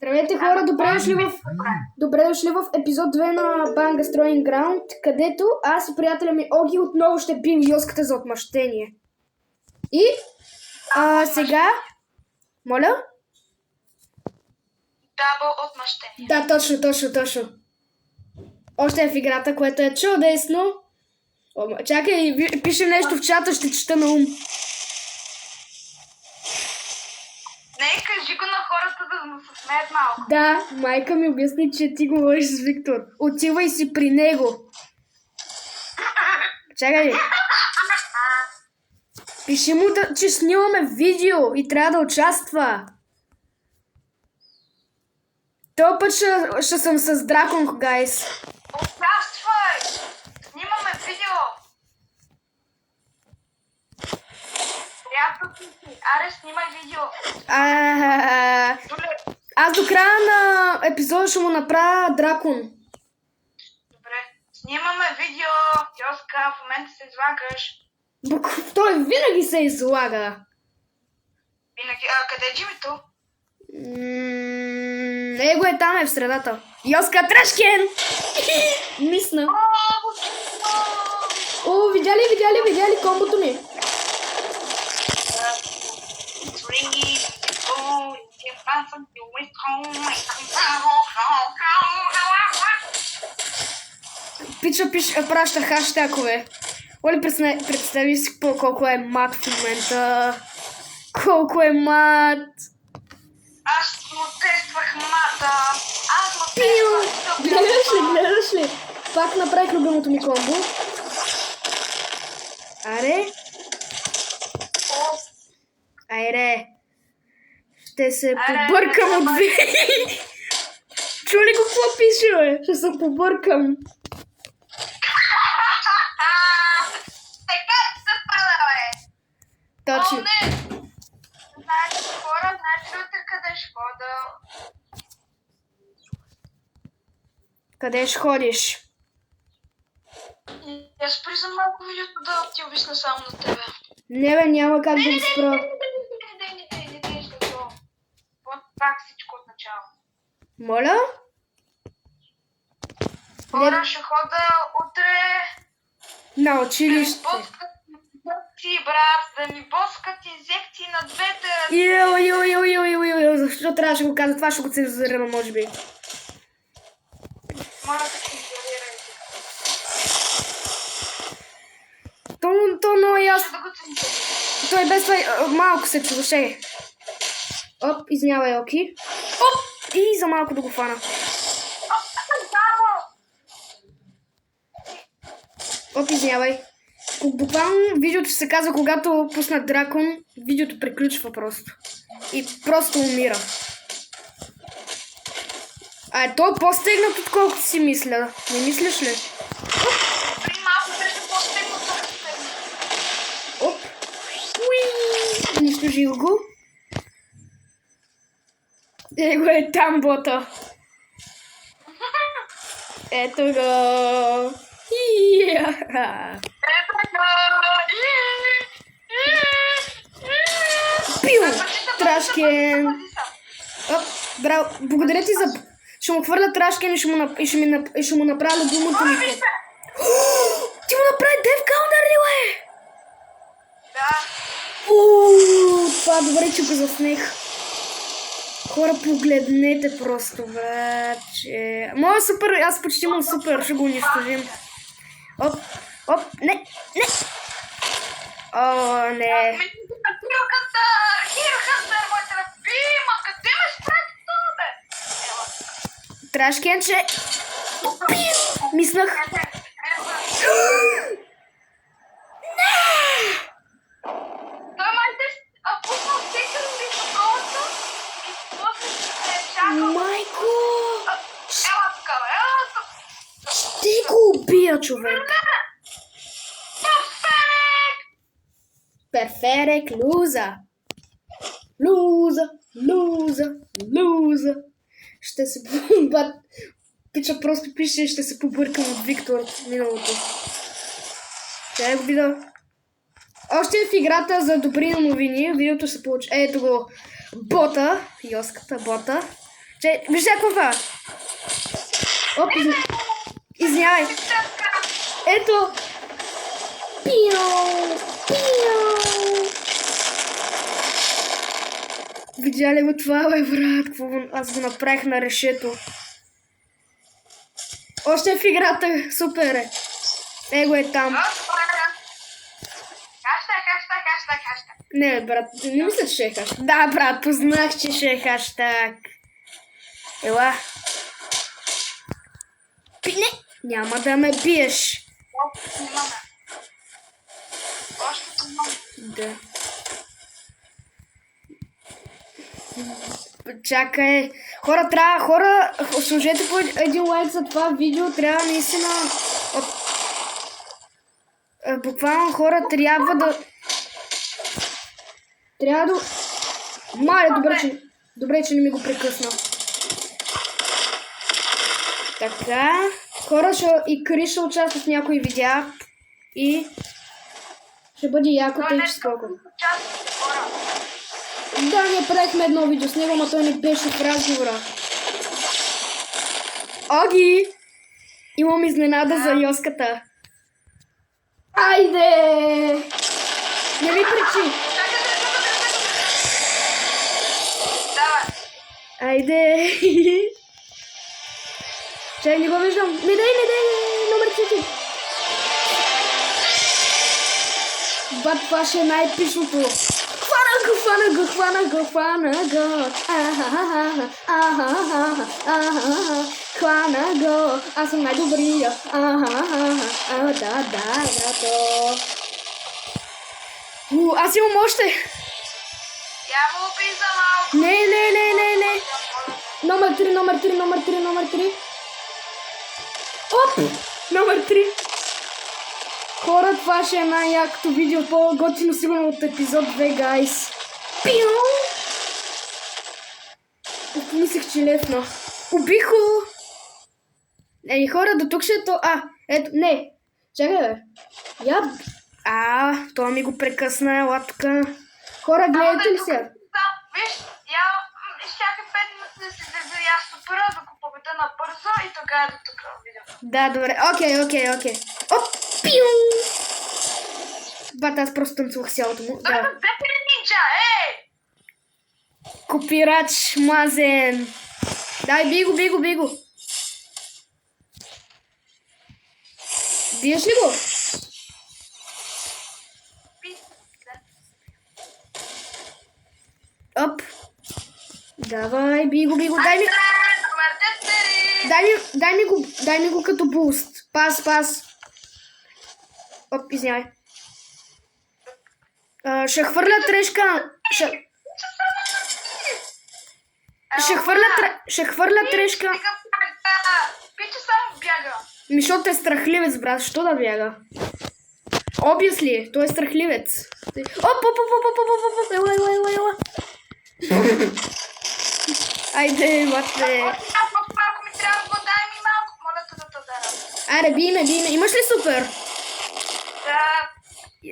Здравейте хора, добре дошли в епизод 2 на Banga Destroying Ground, където аз и приятеля ми Оги отново ще бием Йоската за отмъщение. И сега... Моля? Дабъл отмъщение. Да, точно. Още е в играта, което е чудесно. Чакай, пише нещо в чата, ще чета на ум. Не, кажи го на хората да се смеят малко. Да, майка ми обясни, че ти говориш с Виктор. Отивай си при него. Чакай. Пиши му, че снимаме видео и трябва да участва. Този път ще съм с Дракон, гайс. Участвай! Снимаме видео. Приятелки си. Аре, снимай видео. Аз до края на епизода ще му направя Дракон. Добре. Снимаме видео. Йоска, в момента се излагаш. Той винаги се излага. Винаги. Къде е Джимито? Него е там, в средата. Йоска Трашкен! Мисна. О, видя ли комбото ми? Пича праща хаштагове. Оли, представи си колко е мат в момента. Колко е мат. Аз му тествах мата. Гледаш ли? Пак направих любимото ми комбо. Айре. Ще се побъркам от ви. Чули го какво пише, бе? Ще се побъркам. Така се пада, бе. Точно. О, не. Знаете хора, знаете ли утре къде ще хода? Къде ще ходиш? Я спри за малко видеото да ти обясня само на тебе. Не бе, няма как да го спра. Не, защото пак всичко от начало. Моля? Хора, ще хода утре На да ми училище. боскат инжекции, брат, да ми боскат инжекции на двете. Йо, защо трябваше да го каза? Това ще го цензурирам, може би. Моля да се цензурирайте. То много ясно. Да го цензурирайте. Той без това малко се чуваше. Оп, извинявай, Оки. Оп, и за малко да го фана. Оп, извинявай. Буквално видеото се казва, когато пусна Дракон, видеото приключва просто. И просто умира. То е по-стегнат, отколкото си мисля. Не мислиш ли? При малко беше по-стегнато. Оп. Уи! Унищожил го. Его е там бота. Ето го. Пиу! Трашкен! Оп, браво! Благодаря ти за... Ще му хвърля Трашкен и ще му направя любимото ми. Ти му направи Дев Каунър, ли, бе? Да. Това добре, че го заснех. Хора, погледнете просто, вече. Моя супер, аз почти имам супер, ще го унищожим. Оп, не. О, не. Хирохънтър, моята любима, къде ме спрати това, бе? Трашкенче. Мислах. Той майте пуснал стикър си в околото и после ще чакал. Майко! Ела тук, ела тук. Ще го убия, човек. Перферек, луза. Ще се... Пича просто пише, ще се побъркам от Виктор от миналото. Ще го видя. Още в играта за добри новини, видеото се получи. Ето го бота, Йоската бота. Че, виж сега какво това? Оп, извинявай. Ето. Пио! Пио! Видя ли го това, бе, брат? Какво аз го направих на решето. Още е в играта. Супер е. Его е там. Хаштаг. Не, брат, не мисля, че ще е хаштаг. Да, брат, познах, че ще е хаштаг. Ела. Пине! Няма да ме биеш. Да. Чакай. Хора, сложете по един лайк за това видео. Трябва наистина... Буквално хора трябва да... Мале, добре, че не ми го прекъсна. Така. Хора и Кри ще участва в някои видеа. И... ще бъде яко, тъй че скоко. Да, ние правихме едно видео с него, но той не беше в разговора. Оги! Имам изненада за Йоската. Айде! Не ми пречи! Айде! Чай, не го виждам. Не дай, номер 4. Бат, това ще е най-епичното. Хвана го. Хвана го. Аз съм най-добрия. Да, брато. Аз имам още. Я му убий за малко. Не. Номер 3. Оп! Номер 3. Хора, това ще е най-якото видео, по-готино сигурно от епизод 2, гайс. Пио! Мислех, че лесно. Убихо! Ей, хора, до тук ще е то... ето, не. Чакай, бе. Това ми го прекъсна, лапка. Хора, гледайте ли се? Виж, изчакай 5 минути да си влезе и аз супера, да го победа набързо и тогава до тук видео. Да, добре. Окей. Оп, пиу! Бата, аз просто танцувах цялото му. Да. Нинджа, Копирач, мазен. Дай, бий го. Биеш ли го? Оп. Давай, бий го. Дай ми го като буст. Пас. Оп, извиняй. Ще хвърля трешка. Ще хвърля трешка. Пича само бяга. Защото е страхливец, брат. Що да бяга? Obviously, той е страхливец. Оп. Ела. Айде, бате. Малко ми трябва, дай ми малко, моля те да те дара. Аре, бий ме. Имаш ли супер? Да.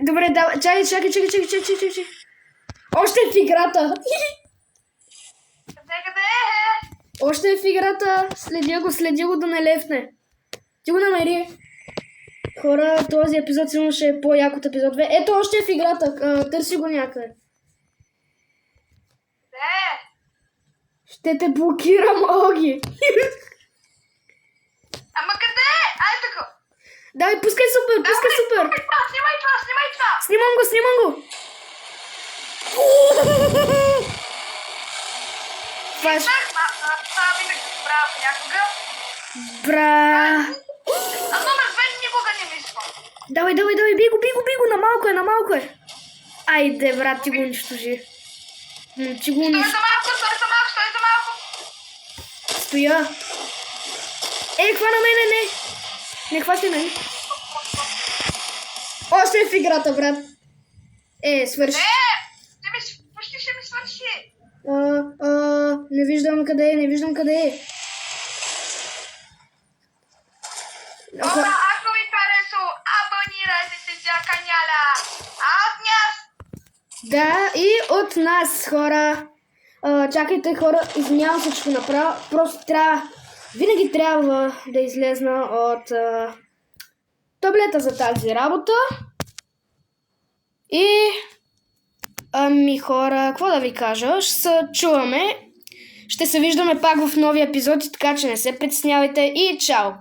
Добре, давай. Чакай. Още е в играта. Къде е? Още е в играта. Следи го да не лефне. Ти го намери. Хора, този епизод сигурно ще е по-як от епизод 2. Ето, още е в играта. Търси го някъде. Къде? Ще те блокирам, Оги. Ама къде? Ай така. Давай, пускай супер. Снимай това. Снимам го. Това е... Това винаги правя понякога. Бра. А номер 2 никога не мисля. Давай, бий го. На малко е. Айде, брат, ти го унищожи. Стой за малко. Стоя. Хвана мене, не хващай мене. Още е в играта, брат. Свърши. Почти ще ми свърши. Не виждам къде е. Хора, ако ви харесо, абонирайте се за канала. А от нас. Да, и от нас, хора. Чакайте, хора, извинявам се, че го направя. Просто винаги трябва да излезна от таблета за тази работа. И ами хора, какво да ви кажа? Ще се чуваме. Ще се виждаме пак в нови епизоди, така че не се притеснявайте и чао!